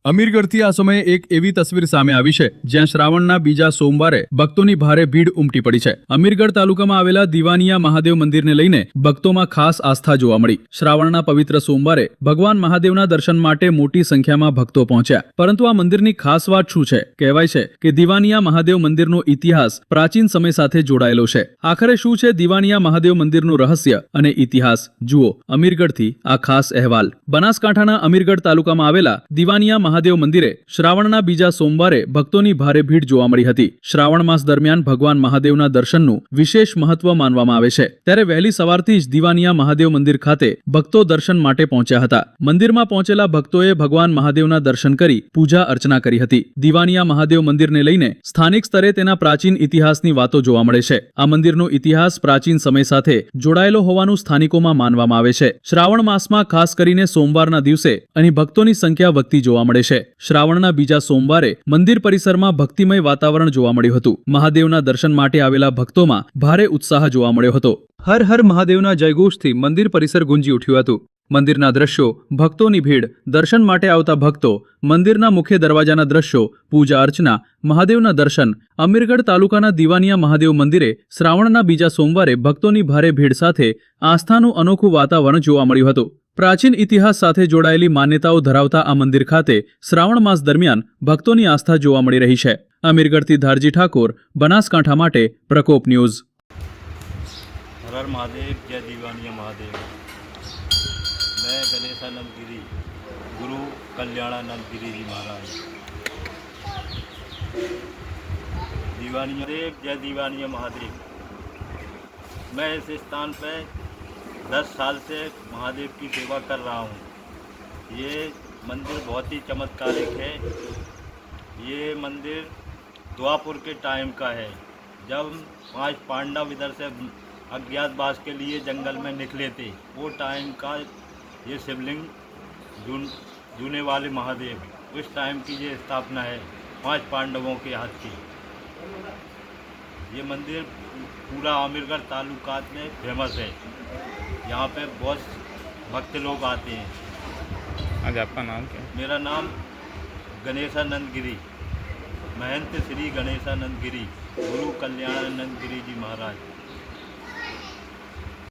અમીરગઢથી આ સમયે એક એવી તસવીર સામે આવી છે જ્યાં શ્રાવણના બીજા સોમવારે ભક્તોની ભારે ભીડ ઉમટી પડી છે। અમીરગઢ તાલુકામાં આવેલા દિવાનિયા મહાદેવ મંદિરને લઈને ભક્તોમાં ખાસ આસ્થા જોવા મળી। શ્રાવણના પવિત્ર સોમવારે ભગવાન મહાદેવના દર્શન માટે મોટી સંખ્યામાં ભક્તો પહોંચ્યા। પરંતુ આ મંદિરની ખાસ વાત શું છે? કહેવાય છે કે દિવાનિયા મહાદેવ મંદિરનો ઇતિહાસ પ્રાચીન સમય સાથે જોડાયેલો છે। આખરે શું છે દિવાનિયા મહાદેવ મંદિરનું રહસ્ય અને ઇતિહાસ? જુઓ અમીરગઢથી આ ખાસ અહેવાલ। બનાસકાંઠાના અમીરગઢ તાલુકામાં આવેલા દિવાનિયા મહાદેવ મંદિરે શ્રાવણના બીજા સોમવારે ભક્તોની ભારે ભીડ જોવા મળી હતી। શ્રાવણ માસ દરમિયાન ભગવાન મહાદેવના દર્શનનું વિશેષ મહત્વ માનવામાં આવે છે, ત્યારે વહેલી સવારથી જ દિવાનિયા મહાદેવ મંદિર ખાતે ભક્તો દર્શન માટે પહોંચ્યા હતા। મંદિરમાં પહોંચેલા ભક્તોએ ભગવાન મહાદેવના દર્શન કરી પૂજા અર્ચના કરી હતી। દિવાનિયા મહાદેવ મંદિરને લઈને સ્થાનિક સ્તરે તેના પ્રાચીન ઇતિહાસની વાતો જોવા મળે છે। આ મંદિરનો ઇતિહાસ પ્રાચીન સમય સાથે જોડાયેલો હોવાનું સ્થાનિકોમાં માનવામાં આવે છે। શ્રાવણ માસમાં ખાસ કરીને સોમવારના દિવસે અહીં ભક્તોની સંખ્યા વધતી જોવા મળે છે। શ્રાવણના બીજા સોમવારે મંદિર પરિસરમાં ભક્તિમય વાતાવરણ જોવા મળ્યું હતું। મહાદેવના દર્શન માટે આવેલા ભક્તોમાં ભારે ઉત્સાહ જોવા મળ્યો હતો। હર હર મહાદેવના જયઘોષથી મંદિર પરિસર ગુંજી ઉઠ્યું હતું। મંદિરના દ્રશ્યો, ભક્તોની ભીડ, દર્શન માટે આવતા ભક્તો, મંદિરના મુખ્ય દરવાજાના દ્રશ્યો, પૂજા અર્ચના, મહાદેવના દર્શન। અમીરગઢ તાલુકાના દિવાનિયા મહાદેવ મંદિરે શ્રાવણના બીજા સોમવારે ભક્તોની ભારે ભીડ સાથે આસ્થાનું અનોખું વાતાવરણ જોવા મળ્યું હતું। પ્રાચીન ઇતિહાસ સાથે જોડાયેલી માન્યતાઓ ધરાવતા આ મંદિર ખાતે શ્રાવણ માસ દરમિયાન ભક્તોની આસ્થા જોવા મળી રહી છે। અમીરગઢથી ધારજી ઠાકોર, બનાસકાંઠા માટે પ્રકોપ ન્યૂઝ। हर हर महादेव, जय दीवानिया महादेव। मैं गणेशानंद गिरी, गुरु कल्याणानंद गिरी जी महाराज। दीवानिया देव, जय दीवानिया महादेव। मैं इस स्थान पे 10 साल से महादेव की सेवा कर रहा हूँ। ये मंदिर बहुत ही चमत्कारिक है। ये मंदिर द्वापुर के टाइम का है, जब 5 पांडव इधर से अज्ञातवास के लिए जंगल में निकले थे। वो टाइम का ये शिवलिंग जूने वाले महादेव, उस टाइम की ये स्थापना है 5 पांडवों के हाथ की। ये मंदिर पूरा अमीरगढ़ तालुका में फेमस है। यहाँ पे बहुत भक्त लोग आते हैं। आज आपका नाम क्या है? मेरा नाम गणेशानंद गिरी, महंत श्री गणेशानंद गिरी, गुरु कल्याणानंद गिरी जी महाराज।